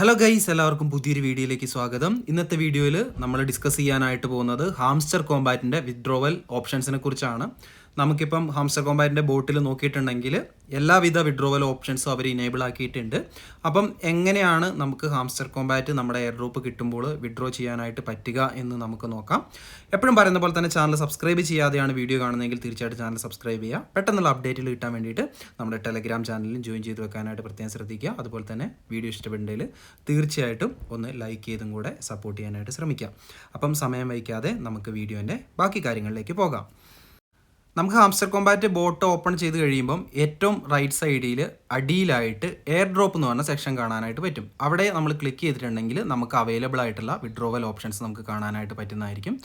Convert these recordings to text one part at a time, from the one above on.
Hello guys, എല്ലാവർക്കും പുതിയൊരു വീഡിയോയിലേക്ക് സ്വാഗതം. ഇന്നത്തെ വീഡിയോയിൽ നമ്മൾ ഡിസ്കസ് ചെയ്യാനായിട്ട് പോകുന്നത് ഹാംസ്റ്റർ കോമ്പാറ്റിൻ്റെ വിത്ഡ്രോവൽ ഓപ്ഷൻസിനെ കുറിച്ചാണ്. നമുക്കിപ്പം ഹാംസ്റ്റർ കോമ്പാറ്റിൻ്റെ ബോട്ടിൽ നോക്കിയിട്ടുണ്ടെങ്കിൽ എല്ലാവിധ വിത്ഡ്രോവൽ ഓപ്ഷൻസും അവർ ഇനേബിൾ ആക്കിയിട്ടുണ്ട്. അപ്പം എങ്ങനെയാണ് നമുക്ക് ഹാംസ്റ്റർ കോമ്പാറ്റ് നമ്മുടെ എയർ ഡ്രോപ്പ് കിട്ടുമ്പോൾ വിത്ഡ്രോ ചെയ്യാനായിട്ട് പറ്റുക എന്ന് നമുക്ക് നോക്കാം. എപ്പോഴും പറയുന്ന പോലെ തന്നെ ചാനൽ സബ്സ്ക്രൈബ് ചെയ്യാതെയാണ് വീഡിയോ കാണുന്നതെങ്കിൽ തീർച്ചയായിട്ടും ചാനൽ സബ്സ്ക്രൈബ് ചെയ്യുക. പെട്ടെന്നുള്ള അപ്ഡേറ്റുകൾ കിട്ടാൻ വേണ്ടിയിട്ട് നമ്മുടെ ടെലഗ്രാം ചാനലിലും ജോയിൻ ചെയ്ത് വെക്കാനായിട്ട് പ്രത്യേകം ശ്രദ്ധിക്കുക. അതുപോലെ തന്നെ വീഡിയോ ഇഷ്ടപ്പെടുന്നതിൽ തീർച്ചയായിട്ടും ഒന്ന് ലൈക്ക് ചെയ്തും കൂടെ സപ്പോർട്ട് ചെയ്യാനായിട്ട് ശ്രമിക്കാം. അപ്പം സമയം വയ്ക്കാതെ നമുക്ക് വീഡിയോൻ്റെ ബാക്കി കാര്യങ്ങളിലേക്ക് പോകാം. നമുക്ക് ഹാംസ്റ്റർ കോമ്പാറ്റ് ബോട്ട് ഓപ്പൺ ചെയ്ത് കഴിയുമ്പം ഏറ്റവും റൈറ്റ് സൈഡിൽ അടിയിലായിട്ട് എയർ ഡ്രോപ്പ് എന്ന് പറഞ്ഞ സെക്ഷൻ കാണാനായിട്ട് പറ്റും. അവിടെ നമ്മൾ ക്ലിക്ക് ചെയ്തിട്ടുണ്ടെങ്കിൽ നമുക്ക് അവൈലബിൾ ആയിട്ടുള്ള വിത്ഡ്രോവൽ ഓപ്ഷൻസ് നമുക്ക് കാണാനായിട്ട് പറ്റുന്നതായിരിക്കും.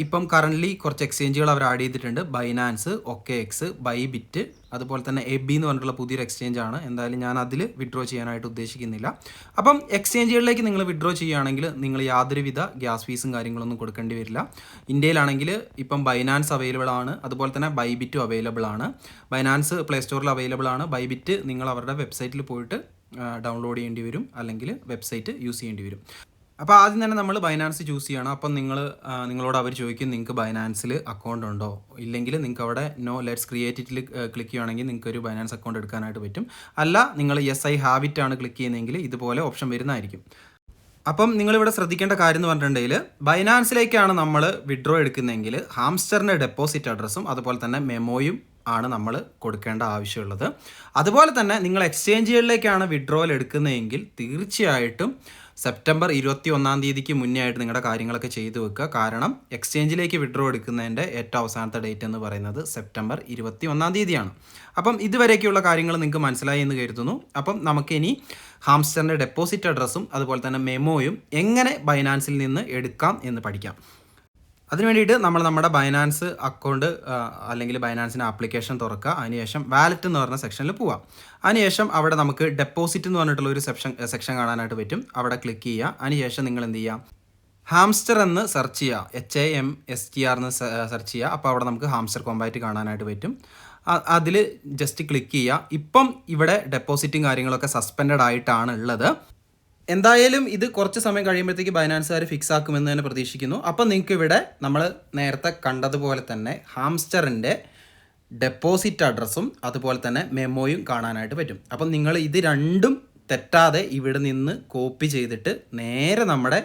ഇപ്പം കറൻ്റ്ലി കുറച്ച് എക്സ്ചേഞ്ചുകൾ അവർ ആഡ് ചെയ്തിട്ടുണ്ട്. ബൈനാൻസ്, OKX, ബൈബിറ്റ്, അതുപോലെ തന്നെ എബി എന്ന് പറഞ്ഞിട്ടുള്ള പുതിയൊരു എക്സ്ചേഞ്ച് ആണ്. എന്തായാലും ഞാൻ അതിൽ വിത്ഡ്രോ ചെയ്യാനായിട്ട് ഉദ്ദേശിക്കുന്നില്ല. അപ്പം എക്സ്ചേഞ്ചുകളിലേക്ക് നിങ്ങൾ വിത്ഡ്രോ ചെയ്യുകയാണെങ്കിൽ നിങ്ങൾ യാതൊരുവിധ ഗ്യാസ് ഫീസും കാര്യങ്ങളൊന്നും കൊടുക്കേണ്ടി വരില്ല. ഇന്ത്യയിലാണെങ്കിൽ ഇപ്പം ബൈനാൻസ് അവൈലബിൾ ആണ്, അതുപോലെ തന്നെ ബൈബിറ്റും അവൈലബിൾ ആണ്. ബൈനാൻസ് പ്ലേ സ്റ്റോറിൽ അവൈലബിൾ ആണ്. ബൈബിറ്റ് നിങ്ങൾ അവരുടെ വെബ്സൈറ്റിൽ പോയിട്ട് ഡൗൺലോഡ് ചെയ്യേണ്ടി വരും, അല്ലെങ്കിൽ വെബ്സൈറ്റ് യൂസ് ചെയ്യേണ്ടി വരും. അപ്പോൾ ആദ്യം തന്നെ നമ്മൾ ബൈനാൻസ് ചൂസ് ചെയ്യണം. അപ്പം നിങ്ങളോട് അവർ ചോദിക്കും നിങ്ങൾക്ക് ബൈനാൻസിൽ അക്കൗണ്ട് ഉണ്ടോ, ഇല്ലെങ്കിൽ നിങ്ങൾക്ക് അവിടെ നോ ലെറ്റ്സ് ക്രിയേറ്റിൽ ക്ലിക്ക് ചെയ്യുകയാണെങ്കിൽ നിങ്ങൾക്ക് ഒരു ബൈനാൻസ് അക്കൗണ്ട് എടുക്കാനായിട്ട് പറ്റും. അല്ല നിങ്ങൾ യെസ് ഐ ഹാവ് ഇറ്റ് ആണ് ക്ലിക്ക് ചെയ്യുന്നതെങ്കിൽ ഇതുപോലെ ഓപ്ഷൻ വരുന്നതായിരിക്കും. അപ്പം നിങ്ങളിവിടെ ശ്രദ്ധിക്കേണ്ട കാര്യം എന്ന് പറഞ്ഞിട്ടുണ്ടെങ്കിൽ ബൈനാൻസിലേക്കാണ് നമ്മൾ വിത്ഡ്രോ എടുക്കുന്നതെങ്കിൽ ഹാംസ്റ്ററിൻ്റെ ഡെപ്പോസിറ്റ് അഡ്രസ്സും അതുപോലെ തന്നെ മെമ്മോയും ആണ് നമ്മൾ കൊടുക്കേണ്ട ആവശ്യമുള്ളത്. അതുപോലെ തന്നെ നിങ്ങൾ എക്സ്ചേഞ്ചുകളിലേക്കാണ് വിത്ഡ്രോവൽ എടുക്കുന്നതെങ്കിൽ തീർച്ചയായിട്ടും സെപ്റ്റംബർ 21 മുന്നേ ആയിട്ട് നിങ്ങളുടെ കാര്യങ്ങളൊക്കെ ചെയ്തു വെക്കുക. കാരണം എക്സ്ചേഞ്ചിലേക്ക് വിത്ഡ്രോ എടുക്കുന്നതിൻ്റെ ഏറ്റവും അവസാനത്തെ ഡേറ്റ് എന്ന് പറയുന്നത് സെപ്റ്റംബർ 21 അപ്പം ഇതുവരെയൊക്കെയുള്ള കാര്യങ്ങൾ നിങ്ങൾക്ക് മനസ്സിലായി എന്ന് കരുതുന്നു. അപ്പം നമുക്കിനി ഹാംസ്റ്ററിൻ്റെ ഡെപ്പോസിറ്റ് അഡ്രസ്സും അതുപോലെ തന്നെ മെമ്മോയും എങ്ങനെ ബൈനാൻസിൽ നിന്ന് എടുക്കാം എന്ന് പഠിക്കാം. അതിന് വേണ്ടിയിട്ട് നമ്മൾ നമ്മുടെ ബൈനാൻസ് അക്കൗണ്ട് അല്ലെങ്കിൽ ബൈനാൻസിൻ്റെ ആപ്ലിക്കേഷൻ തുറക്കുക. അതിനുശേഷം വാലറ്റ് എന്ന് പറഞ്ഞ സെക്ഷനിൽ പോവാം. അതിനുശേഷം അവിടെ നമുക്ക് ഡെപ്പോസിറ്റ് എന്ന് പറഞ്ഞിട്ടുള്ള ഒരു സെക്ഷൻ കാണാനായിട്ട് പറ്റും. അവിടെ ക്ലിക്ക് ചെയ്യുക. അതിനുശേഷം നിങ്ങൾ എന്ത് ചെയ്യുക, ഹാംസ്റ്റർ എന്ന് സെർച്ച് ചെയ്യുക. HAMSTR എന്ന് സെർച്ച് ചെയ്യുക. അപ്പോൾ അവിടെ നമുക്ക് ഹാംസ്റ്റർ കോമ്പാറ്റ് കാണാനായിട്ട് പറ്റും. അതിൽ ജസ്റ്റ് ക്ലിക്ക് ചെയ്യുക. ഇപ്പം ഇവിടെ ഡെപ്പോസിറ്റും കാര്യങ്ങളൊക്കെ സസ്പെൻഡഡ് ആയിട്ടാണ് ഉള്ളത്. എന്തായാലും ഇത് കുറച്ച് സമയം കഴിയുമ്പോഴത്തേക്ക് ബൈനാൻസുകാർ ഫിക്സ് ആക്കുമെന്ന് തന്നെ പ്രതീക്ഷിക്കുന്നു. അപ്പം നിങ്ങൾക്ക് ഇവിടെ നമ്മൾ നേരത്തെ കണ്ടതുപോലെ തന്നെ ഹാംസ്റ്ററിൻ്റെ ഡെപ്പോസിറ്റ് അഡ്രസ്സും അതുപോലെ തന്നെ മെമ്മോയും കാണാനായിട്ട് പറ്റും. അപ്പം നിങ്ങൾ ഇത് രണ്ടും തെറ്റാതെ ഇവിടെ നിന്ന് കോപ്പി ചെയ്തിട്ട് നേരെ നമ്മുടെ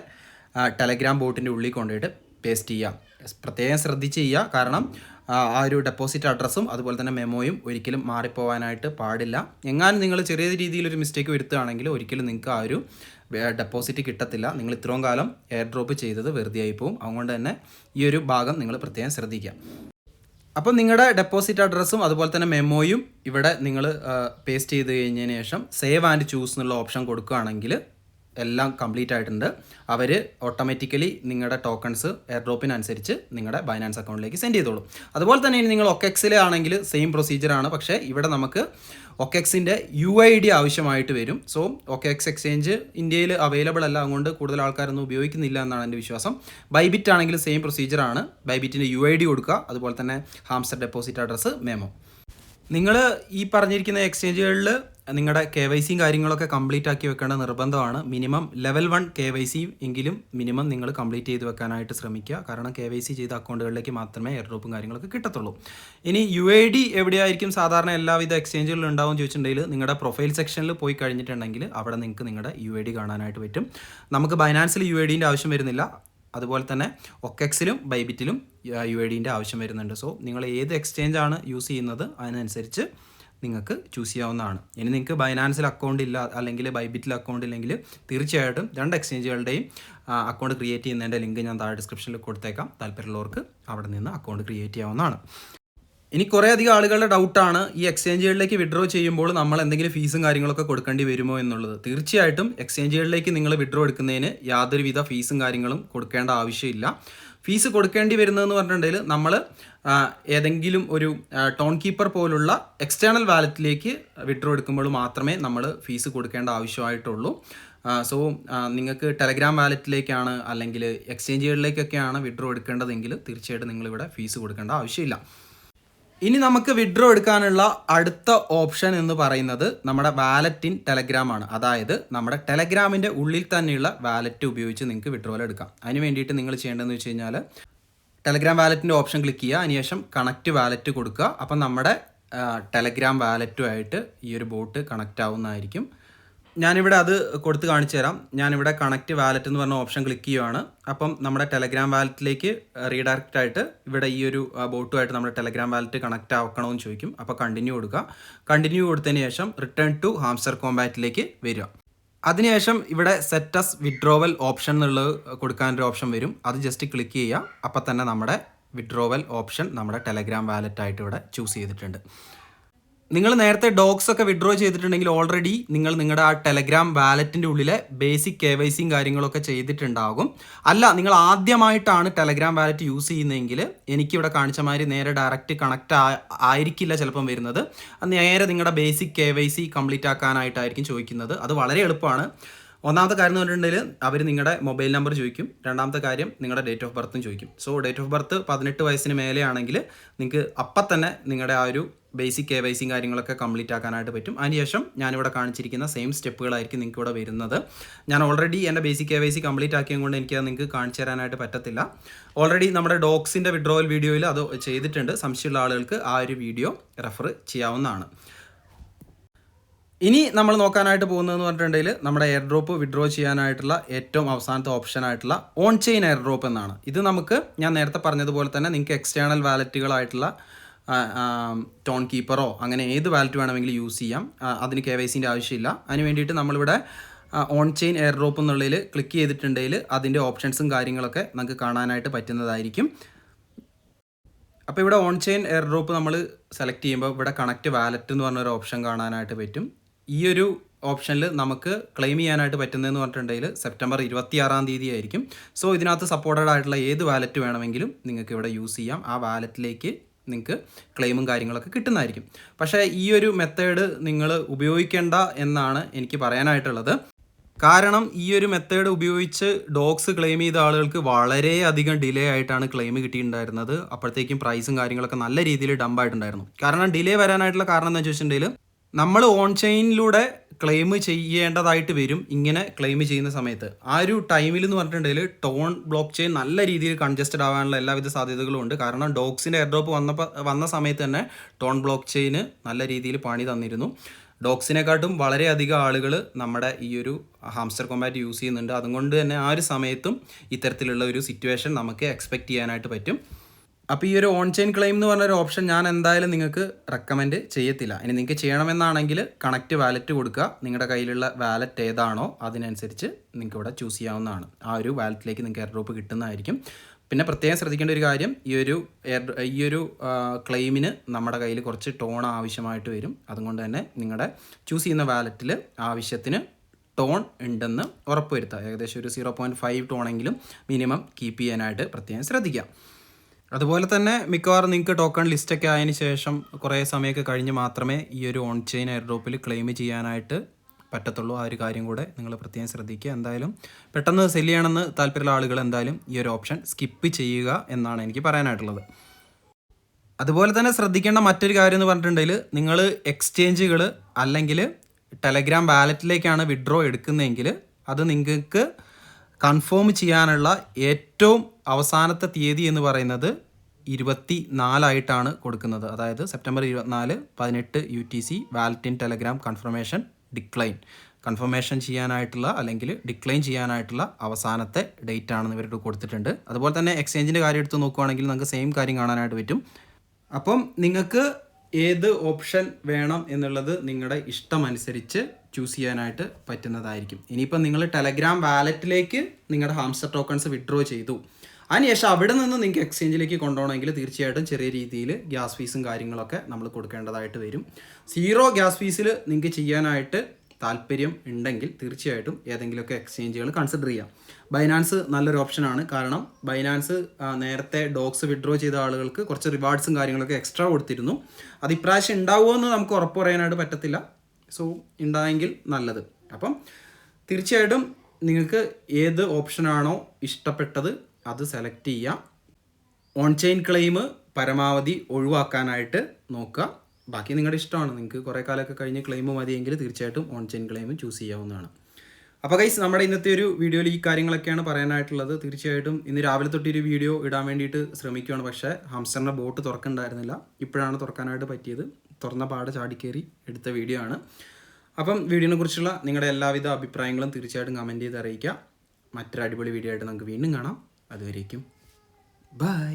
ടെലഗ്രാം ബോട്ടിൻ്റെ ഉള്ളിൽ കൊണ്ടുപോയിട്ട് പേസ്റ്റ് ചെയ്യുക. പ്രത്യേകം ശ്രദ്ധിച്ച് ചെയ്യുക. കാരണം ആ ഒരു ഡെപ്പോസിറ്റ് അഡ്രസ്സും അതുപോലെ തന്നെ മെമ്മോയും ഒരിക്കലും മാറിപ്പോവാനായിട്ട് പാടില്ല. എങ്ങാനും നിങ്ങൾ ചെറിയ രീതിയിലൊരു മിസ്റ്റേക്ക് വരുത്തുകയാണെങ്കിൽ ഒരിക്കലും നിങ്ങൾക്ക് ആ ഒരു ഡെപ്പോസിറ്റ് കിട്ടത്തില്ല. നിങ്ങൾ ഇത്രയും കാലം എയർ ഡ്രോപ്പ് ചെയ്തത് വെറുതെ ആയി പോവും. അതുകൊണ്ട് തന്നെ ഈ ഒരു ഭാഗം നിങ്ങൾ പ്രത്യേകം ശ്രദ്ധിക്കുക. അപ്പം നിങ്ങളുടെ ഡെപ്പോസിറ്റ് അഡ്രസ്സും അതുപോലെ തന്നെ മെമ്മോയും ഇവിടെ നിങ്ങൾ പേസ്റ്റ് ചെയ്ത് കഴിഞ്ഞതിന് ശേഷം സേവ് ആൻഡ് ചൂസ് എന്നുള്ള ഓപ്ഷൻ കൊടുക്കുകയാണെങ്കിൽ എല്ലാം കംപ്ലീറ്റ് ആയിട്ടുണ്ട്. അവർ ഓട്ടോമാറ്റിക്കലി നിങ്ങളുടെ ടോക്കൺസ് എയർ ഡ്രോപ്പിനനുസരിച്ച് നിങ്ങളുടെ ബൈനാൻസ് അക്കൗണ്ടിലേക്ക് സെൻഡ് ചെയ്തോളും. അതുപോലെ തന്നെ നിങ്ങൾ OKX ആണെങ്കിൽ സെയിം പ്രൊസീജിയറാണ്. പക്ഷേ ഇവിടെ നമുക്ക് OKXൻ്റെ UID ആവശ്യമായിട്ട് വരും. സോ OKX എക്സ്ചേഞ്ച് ഇന്ത്യയിൽ അവൈലബിൾ അല്ല, അതുകൊണ്ട് കൂടുതൽ ആൾക്കാരൊന്നും ഉപയോഗിക്കുന്നില്ല എന്നാണ് എൻ്റെ വിശ്വാസം. ബൈബിറ്റ് ആണെങ്കിൽ സെയിം പ്രൊസീജിയറാണ്. ബൈബിറ്റിൻ്റെ UID കൊടുക്കുക, അതുപോലെ തന്നെ ഹാംസ്റ്റർ ഡെപ്പോസിറ്റ് അഡ്രസ്സ്, മെമ്മോ. നിങ്ങൾ ഈ പറഞ്ഞിരിക്കുന്ന എക്സ്ചേഞ്ചുകളിൽ നിങ്ങളുടെ KYC കാര്യങ്ങളൊക്കെ കംപ്ലീറ്റ് ആക്കി വെക്കേണ്ട നിർബന്ധമാണ്. മിനിമം ലെവൽ 1 KYC എങ്കിലും മിനിമം നിങ്ങൾ കംപ്ലീറ്റ് ചെയ്ത് വെക്കാനായിട്ട് ശ്രമിക്കുക. കാരണം KYC ചെയ്ത അക്കൗണ്ടുകളിലേക്ക് മാത്രമേ എയർ ഡ്രോപ്പും കാര്യങ്ങളൊക്കെ കിട്ടത്തുള്ളൂ. ഇനി UID എവിടെയായിരിക്കും സാധാരണ എല്ലാവിധ എക്സ്ചേഞ്ചുകളിലും ഉണ്ടാവും ചോദിച്ചിട്ടുണ്ടെങ്കിൽ നിങ്ങളുടെ പ്രൊഫൈൽ സെക്ഷനിൽ പോയി കഴിഞ്ഞിട്ടുണ്ടെങ്കിൽ അവിടെ നിങ്ങൾക്ക് നിങ്ങളുടെ UID കാണാനായിട്ട് പറ്റും. നമുക്ക് ബൈനാൻസിൽ UIDൻ്റെ ആവശ്യം വരുന്നില്ല. അതുപോലെ തന്നെ OKXലും ബൈബിറ്റിലും UIDൻ്റെ ആവശ്യം വരുന്നുണ്ട്. സോ നിങ്ങൾ ഏത് എക്സ്ചേഞ്ചാണ് യൂസ് ചെയ്യുന്നത് അതിനനുസരിച്ച് നിങ്ങൾക്ക് ചൂസ് ചെയ്യാവുന്നതാണ്. ഇനി നിങ്ങൾക്ക് ബൈനാൻസിൽ അക്കൗണ്ട് ഇല്ല അല്ലെങ്കിൽ ബൈബിറ്റിൽ അക്കൗണ്ട് ഇല്ലെങ്കിൽ തീർച്ചയായിട്ടും രണ്ട് എക്സ്ചേഞ്ചുകളുടെയും അക്കൗണ്ട് ക്രിയേറ്റ് ചെയ്യുന്നതിൻ്റെ ലിങ്ക് ഞാൻ താഴെ ഡിസ്ക്രിപ്ഷനിൽ കൊടുത്തേക്കാം. താല്പര്യമുള്ളവർക്ക് അവിടെ നിന്ന് അക്കൗണ്ട് ക്രിയേറ്റ് ചെയ്യാവുന്നതാണ്. ഇനി കുറേ അധികം ആളുകളുടെ ഡൗട്ടാണ് ഈ എക്സ്ചേഞ്ചുകളിലേക്ക് വിഡ്രോ ചെയ്യുമ്പോൾ നമ്മൾ എന്തെങ്കിലും ഫീസും കാര്യങ്ങളൊക്കെ കൊടുക്കേണ്ടി വരുമോ എന്നുള്ളത്. തീർച്ചയായിട്ടും എക്സ്ചേഞ്ചുകളിലേക്ക് നിങ്ങൾ വിഡ്രോ എടുക്കുന്നതിന് യാതൊരുവിധ ഫീസും കാര്യങ്ങളും കൊടുക്കേണ്ട ആവശ്യമില്ല. ഫീസ് കൊടുക്കേണ്ടി വരുന്നതെന്ന് പറഞ്ഞിട്ടുണ്ടെങ്കിൽ നമ്മൾ ഏതെങ്കിലും ഒരു ടോൺ കീപ്പർ പോലുള്ള എക്സ്റ്റേണൽ വാലറ്റിലേക്ക് വിഡ്രോ എടുക്കുമ്പോൾ മാത്രമേ നമ്മൾ ഫീസ് കൊടുക്കേണ്ട ആവശ്യമായിട്ടുള്ളൂ. സോ നിങ്ങൾക്ക് ടെലഗ്രാം വാലറ്റിലേക്കാണ് അല്ലെങ്കിൽ എക്സ്ചേഞ്ചുകളിലേക്കൊക്കെയാണ് വിഡ്രോ എടുക്കേണ്ടതെങ്കിൽ തീർച്ചയായിട്ടും നിങ്ങളിവിടെ ഫീസ് കൊടുക്കേണ്ട ആവശ്യമില്ല. ഇനി നമുക്ക് വിഡ്രോ എടുക്കാനുള്ള അടുത്ത ഓപ്ഷൻ എന്ന് പറയുന്നത് നമ്മുടെ വാലറ്റ് ഇൻ ടെലഗ്രാം ആണ്. അതായത് നമ്മുടെ ടെലഗ്രാമിൻ്റെ ഉള്ളിൽ തന്നെയുള്ള വാലറ്റ് ഉപയോഗിച്ച് നിങ്ങൾക്ക് വിഡ്രോവൽ എടുക്കാം. അതിന് വേണ്ടിയിട്ട് നിങ്ങൾ ചെയ്യേണ്ടതെന്ന് വെച്ച് കഴിഞ്ഞാൽ ടെലഗ്രാം വാലറ്റിൻ്റെ ഓപ്ഷൻ ക്ലിക്ക് ചെയ്യുക, അതിനുശേഷം കണക്റ്റ് വാലറ്റ് കൊടുക്കുക. അപ്പം നമ്മുടെ ടെലഗ്രാം വാലറ്റുമായിട്ട് ഈ ഒരു ബോട്ട് കണക്റ്റ് ആവുന്നതായിരിക്കും. ഞാനിവിടെ അത് കൊടുത്ത് കാണിച്ചു തരാം. ഞാനിവിടെ കണക്റ്റ് വാലറ്റ് എന്ന് പറഞ്ഞ ഓപ്ഷൻ ക്ലിക്ക് ചെയ്യുവാണ്. അപ്പം നമ്മുടെ ടെലഗ്രാം വാലറ്റിലേക്ക് റീഡയറക്റ്റ് ആയിട്ട് ഇവിടെ ഈ ഒരു ബോട്ടുമായിട്ട് നമ്മുടെ ടെലഗ്രാം വാലറ്റ് കണക്റ്റ് ആക്കണമെന്ന് ചോദിക്കും. അപ്പോൾ കണ്ടിന്യൂ കൊടുക്കുക. കണ്ടിന്യൂ കൊടുത്തതിന് ശേഷം റിട്ടേൺ ടു ഹാംസ്റ്റർ കോമ്പാറ്റിലേക്ക് വരിക. അതിനുശേഷം ഇവിടെ സെറ്റസ് വിഡ്രോവൽ ഓപ്ഷൻ എന്നുള്ളത് കൊടുക്കാനൊരു ഓപ്ഷൻ വരും. അത് ജസ്റ്റ് ക്ലിക്ക് ചെയ്യുക. അപ്പോൾ തന്നെ നമ്മുടെ വിഡ്രോവൽ ഓപ്ഷൻ നമ്മുടെ ടെലഗ്രാം വാലറ്റായിട്ട് ഇവിടെ ചൂസ് ചെയ്തിട്ടുണ്ട്. നിങ്ങൾ നേരത്തെ ഡോക്സ് ഒക്കെ വിഡ്രോ ചെയ്തിട്ടുണ്ടെങ്കിൽ ഓൾറെഡി നിങ്ങളുടെ ആ ടെലഗ്രാം വാലറ്റിൻ്റെ ഉള്ളിലെ ബേസിക് KYCയും കാര്യങ്ങളൊക്കെ ചെയ്തിട്ടുണ്ടാകും. അല്ല, നിങ്ങൾ ആദ്യമായിട്ടാണ് ടെലഗ്രാം വാലറ്റ് യൂസ് ചെയ്യുന്നതെങ്കിൽ എനിക്കിവിടെ കാണിച്ച മാതിരി നേരെ ഡയറക്റ്റ് കണക്റ്റ് ആയിരിക്കില്ല ചിലപ്പം വരുന്നത്. നേരെ നിങ്ങളുടെ ബേസിക് KYC കംപ്ലീറ്റ് ആക്കാനായിട്ടായിരിക്കും ചോദിക്കുന്നത്. അത് വളരെ എളുപ്പമാണ്. ഒന്നാമത്തെ കാര്യം എന്ന് പറഞ്ഞിട്ടുണ്ടെങ്കിൽ അവർ നിങ്ങളുടെ മൊബൈൽ നമ്പർ ചോദിക്കും. രണ്ടാമത്തെ കാര്യം നിങ്ങളുടെ ഡേറ്റ് ഓഫ് ബർത്തും ചോദിക്കും. സോ ഡേറ്റ് ഓഫ് ബർത്ത് 18 വയസ്സിന് മേലെയാണെങ്കിൽ നിങ്ങൾക്ക് അപ്പം തന്നെ നിങ്ങളുടെ ആ ഒരു ബേസിക് KYCയും കാര്യങ്ങളൊക്കെ കംപ്ലീറ്റ് ആക്കാനായിട്ട് പറ്റും. അതിനുശേഷം ഞാനിവിടെ കാണിച്ചിരിക്കുന്ന സെയിം സ്റ്റെപ്പുകളായിരിക്കും നിങ്ങൾക്ക് ഇവിടെ വരുന്നത്. ഞാൻ ഓൾറെഡി എൻ്റെ ബേസിക് KYC കംപ്ലീറ്റ് ആക്കിയത് കൊണ്ട് എനിക്കത് നിങ്ങൾക്ക് കാണിച്ചു തരാനായിട്ട് പറ്റത്തില്ല. ഓൾറെഡി നമ്മുടെ ഡോക്സിൻ്റെ വിഡ്രോവൽ വീഡിയോയിൽ അത് ചെയ്തിട്ടുണ്ട്. സംശയമുള്ള ആളുകൾക്ക് ആ ഒരു വീഡിയോ റെഫർ ചെയ്യാവുന്നതാണ്. ഇനി നമ്മൾ നോക്കാനായിട്ട് പോകുന്നതെന്ന് പറഞ്ഞിട്ടുണ്ടെങ്കിൽ നമ്മുടെ എയർ ഡ്രോപ്പ് വിഡ്രോ ചെയ്യാനായിട്ടുള്ള ഏറ്റവും അവസാനത്തെ ഓപ്ഷൻ ആയിട്ടുള്ള ഓൺ ചെയിൻ എയർ ഡ്രോപ്പ് എന്നാണ്. ഇത് നമുക്ക് ഞാൻ നേരത്തെ പറഞ്ഞതുപോലെ തന്നെ നിങ്ങൾക്ക് എക്സ്റ്റേണൽ വാലറ്റുകളായിട്ടുള്ള ടോൺ കീപ്പറോ അങ്ങനെ ഏത് വാലറ്റ് വേണമെങ്കിലും യൂസ് ചെയ്യാം. അതിന് KYCൻ്റെ ആവശ്യമില്ല. അതിന് വേണ്ടിയിട്ട് നമ്മളിവിടെ ഓൺ ചെയിൻ എയർ ഡ്രോപ്പ് എന്നുള്ളതിൽ ക്ലിക്ക് ചെയ്തിട്ടുണ്ടെങ്കിൽ അതിൻ്റെ ഓപ്ഷൻസും കാര്യങ്ങളൊക്കെ നമുക്ക് കാണാനായിട്ട് പറ്റുന്നതായിരിക്കും. അപ്പോൾ ഇവിടെ ഓൺ ചെയിൻ എയർ ഡ്രോപ്പ് നമ്മൾ സെലക്ട് ചെയ്യുമ്പോൾ ഇവിടെ കണക്റ്റ് വാലറ്റ് എന്ന് പറഞ്ഞൊരു ഓപ്ഷൻ കാണാനായിട്ട് പറ്റും. ഈ ഒരു ഓപ്ഷനിൽ നമുക്ക് ക്ലെയിം ചെയ്യാനായിട്ട് പറ്റുന്നതെന്ന് പറഞ്ഞിട്ടുണ്ടെങ്കിൽ സെപ്റ്റംബർ 26-ാം തീയതി ആയിരിക്കും. സോ ഇതിനകത്ത് സപ്പോർട്ടഡ് ആയിട്ടുള്ള ഏത് വാലറ്റ് വേണമെങ്കിലും നിങ്ങൾക്ക് ഇവിടെ യൂസ് ചെയ്യാം. ആ വാലറ്റിലേക്ക് നിങ്ങൾക്ക് ക്ലെയിമും കാര്യങ്ങളൊക്കെ കിട്ടുന്നതായിരിക്കും. പക്ഷേ ഈ ഒരു മെത്തേഡ് നിങ്ങൾ ഉപയോഗിക്കേണ്ട എന്നാണ് എനിക്ക് പറയാനായിട്ടുള്ളത്. കാരണം ഈ ഒരു മെത്തേഡ് ഉപയോഗിച്ച് ഡോഗ്സ് ക്ലെയിം ചെയ്ത ആളുകൾക്ക് വളരെയധികം ഡിലേ ആയിട്ടാണ് ക്ലെയിം കിട്ടിയിട്ടുണ്ടായിരുന്നത്. അപ്പോഴത്തേക്കും പ്രൈസും കാര്യങ്ങളൊക്കെ നല്ല രീതിയിൽ ഡംപായിട്ടുണ്ടായിരുന്നു. കാരണം ഡിലേ വരാനായിട്ടുള്ള കാരണം എന്താണെന്ന് വെച്ചിട്ടുണ്ടെങ്കിൽ നമ്മൾ ഓൺ ചെയിനിലൂടെ ക്ലെയിം ചെയ്യേണ്ടതായിട്ട് വരും. ഇങ്ങനെ ക്ലെയിം ചെയ്യുന്ന സമയത്ത് ആ ഒരു ടൈമിൽ എന്ന് പറഞ്ഞിട്ടുണ്ടെങ്കിൽ ടോൺ ബ്ലോക്ക് ചെയിൻ നല്ല രീതിയിൽ കൺജസ്റ്റഡ് ആവാനുള്ള എല്ലാവിധ സാധ്യതകളും ഉണ്ട്. കാരണം ഡോഗ്സിൻ്റെ എയർ ഡ്രോപ്പ് വന്ന സമയത്ത് തന്നെ ടോൺ ബ്ലോക്ക് ചെയിന് നല്ല രീതിയിൽ പണി തന്നിരുന്നു. ഡോഗ്സിനെക്കാട്ടും വളരെയധികം ആളുകൾ നമ്മുടെ ഈ ഒരു ഹാംസ്റ്റർ കോമ്പാറ്റ് യൂസ് ചെയ്യുന്നുണ്ട്. അതുകൊണ്ട് തന്നെ ആ ഒരു സമയത്തും ഇത്തരത്തിലുള്ള ഒരു സിറ്റുവേഷൻ നമുക്ക് എക്സ്പെക്റ്റ് ചെയ്യാനായിട്ട് പറ്റും. അപ്പോൾ ഈ ഒരു ഓൺ ചെയിൻ ക്ലെയിം എന്ന് പറഞ്ഞൊരു ഓപ്ഷൻ ഞാൻ എന്തായാലും നിങ്ങൾക്ക് റെക്കമെൻഡ് ചെയ്യത്തില്ല. ഇനി നിങ്ങൾക്ക് ചെയ്യണമെന്നാണെങ്കിൽ കണക്റ്റ് വാലറ്റ് കൊടുക്കുക. നിങ്ങളുടെ കയ്യിലുള്ള വാലറ്റ് ഏതാണോ അതിനനുസരിച്ച് നിങ്ങൾക്ക് ഇവിടെ ചൂസ് ചെയ്യാവുന്നതാണ്. ആ ഒരു വാലറ്റിലേക്ക് നിങ്ങൾക്ക് എയർ ഡ്രോപ്പ് കിട്ടുന്നതായിരിക്കും. പിന്നെ പ്രത്യേകം ശ്രദ്ധിക്കേണ്ട ഒരു കാര്യം, ഈ ഒരു ക്ലെയിമിന് നമ്മുടെ കയ്യിൽ കുറച്ച് ടോൺ ആവശ്യമായിട്ട് വരും. അതുകൊണ്ട് തന്നെ നിങ്ങളുടെ ചൂസ് ചെയ്യുന്ന വാലറ്റിൽ ആവശ്യത്തിന് ടോൺ ഉണ്ടെന്ന് ഉറപ്പുവരുത്തുക. ഏകദേശം ഒരു 0.5 ടോണെങ്കിലും മിനിമം കീപ്പ് ചെയ്യാനായിട്ട് പ്രത്യേകം ശ്രദ്ധിക്കുക. അതുപോലെ തന്നെ മിക്കവാറും നിങ്ങൾക്ക് ടോക്കൺ ലിസ്റ്റൊക്കെ ആയതിനു ശേഷം കുറേ സമയമൊക്കെ കഴിഞ്ഞ് മാത്രമേ ഈ ഒരു ഓൺ ചെയിൻ എയർ ഡ്രോപ്പിൽ ക്ലെയിം ചെയ്യാനായിട്ട് പറ്റത്തുള്ളൂ. ആ ഒരു കാര്യം കൂടെ നിങ്ങൾ പ്രത്യേകം ശ്രദ്ധിക്കുക. എന്തായാലും പെട്ടെന്ന് സെല്ല് ചെയ്യണമെന്ന് താല്പര്യമുള്ള ആളുകൾ എന്തായാലും ഈ ഒരു ഓപ്ഷൻ സ്കിപ്പ് ചെയ്യുക എന്നാണ് എനിക്ക് പറയാനായിട്ടുള്ളത്. അതുപോലെ തന്നെ ശ്രദ്ധിക്കേണ്ട മറ്റൊരു കാര്യം എന്ന് പറഞ്ഞിട്ടുണ്ടെങ്കിൽ നിങ്ങൾ എക്സ്ചേഞ്ചുകൾ അല്ലെങ്കിൽ ടെലഗ്രാം വാലറ്റിലേക്കാണ് വിഡ്രോ എടുക്കുന്നതെങ്കിൽ അത് നിങ്ങൾക്ക് കൺഫേം ചെയ്യാനുള്ള ഏറ്റവും അവസാനത്തെ തീയതി എന്ന് പറയുന്നത് 24 കൊടുക്കുന്നത്. അതായത് September 24 18 UTC wallet in Telegram confirmation confirmation ചെയ്യാനായിട്ടുള്ള അല്ലെങ്കിൽ ഡിക്ലൈൻ ചെയ്യാനായിട്ടുള്ള അവസാനത്തെ ഡേറ്റ് ആണെന്ന് ഇവരുടെ കൊടുത്തിട്ടുണ്ട്. അതുപോലെ തന്നെ എക്സ്ചേഞ്ചിൻ്റെ കാര്യം എടുത്ത് നോക്കുകയാണെങ്കിൽ നമുക്ക് സെയിം കാര്യം കാണാനായിട്ട് പറ്റും. അപ്പം നിങ്ങൾക്ക് ഏത് ഓപ്ഷൻ വേണം എന്നുള്ളത് നിങ്ങളുടെ ഇഷ്ടമനുസരിച്ച് ചൂസ് ചെയ്യാനായിട്ട് പറ്റുന്നതായിരിക്കും. ഇനിയിപ്പം നിങ്ങൾ ടെലഗ്രാം വാലറ്റിലേക്ക് നിങ്ങളുടെ ഹാംസ്റ്റർ ടോക്കൺസ് വിഡ്രോ ചെയ്തു, അതിനുശേഷം അവിടെ നിന്ന് നിങ്ങൾക്ക് എക്സ്ചേഞ്ചിലേക്ക് കൊണ്ടുപോകണമെങ്കിൽ തീർച്ചയായിട്ടും ചെറിയ രീതിയിൽ ഗ്യാസ് ഫീസും കാര്യങ്ങളൊക്കെ നമ്മൾ കൊടുക്കേണ്ടതായിട്ട് വരും. 0 ഗ്യാസ് ഫീസിൽ നിങ്ങൾക്ക് ചെയ്യാനായിട്ട് താല്പര്യം ഉണ്ടെങ്കിൽ തീർച്ചയായിട്ടും ഏതെങ്കിലുമൊക്കെ എക്സ്ചേഞ്ചുകൾ കൺസിഡർ ചെയ്യാം. ബൈനാൻസ് നല്ലൊരു ഓപ്ഷനാണ്. കാരണം ബൈനാൻസ് നേരത്തെ ഡോഗ്സ് വിഡ്രോ ചെയ്ത ആളുകൾക്ക് കുറച്ച് റിവാർഡ്സും കാര്യങ്ങളൊക്കെ എക്സ്ട്രാ കൊടുത്തിരുന്നു. അത് ഇപ്രാവശ്യം ഉണ്ടാവുമോ എന്ന് നമുക്ക് ഉറപ്പ് പറയാനായിട്ട് പറ്റത്തില്ല. സോ ഉണ്ടായെങ്കിൽ നല്ലത്. അപ്പം തീർച്ചയായിട്ടും നിങ്ങൾക്ക് ഏത് ഓപ്ഷനാണോ ഇഷ്ടപ്പെട്ടത് അത് സെലക്ട് ചെയ്യാം. ഓൺ ചെയിൻ ക്ലെയിം പരമാവധി ഒഴിവാക്കാനായിട്ട് നോക്കുക. ബാക്കി നിങ്ങളുടെ ഇഷ്ടമാണ്. നിങ്ങൾക്ക് കുറേ കാലമൊക്കെ കഴിഞ്ഞ് ക്ലെയിം മതിയെങ്കിൽ തീർച്ചയായിട്ടും ഓൺ ചെയിൻ ക്ലെയിം ചൂസ് ചെയ്യാവുന്നതാണ്. അപ്പോൾ ഗൈസ്, നമ്മുടെ ഇന്നത്തെ ഒരു വീഡിയോയിൽ ഈ കാര്യങ്ങളൊക്കെയാണ് പറയാനായിട്ടുള്ളത്. തീർച്ചയായിട്ടും ഇന്ന് രാവിലെ തൊട്ടൊരു വീഡിയോ ഇടാൻ വേണ്ടിയിട്ട് ശ്രമിക്കുകയാണ്. പക്ഷേ ഹാംസ്റ്ററിൻ്റെ ബോട്ട് തുറക്കുന്നുണ്ടായിരുന്നില്ല. ഇപ്പോഴാണ് തുറക്കാനായിട്ട് പറ്റിയത്. തുറന്ന പാടെ ചാടിക്കയറി എടുത്ത വീഡിയോ ആണ്. അപ്പം വീഡിയോനെ കുറിച്ചുള്ള നിങ്ങളുടെ എല്ലാവിധ അഭിപ്രായങ്ങളും തീർച്ചയായിട്ടും കമൻറ്റ് ചെയ്ത് അറിയിക്കുക. മറ്റൊരു അടിപൊളി വീഡിയോ ആയിട്ട് നമുക്ക് വീണ്ടും കാണാം. അതുവരേക്കും ബൈ.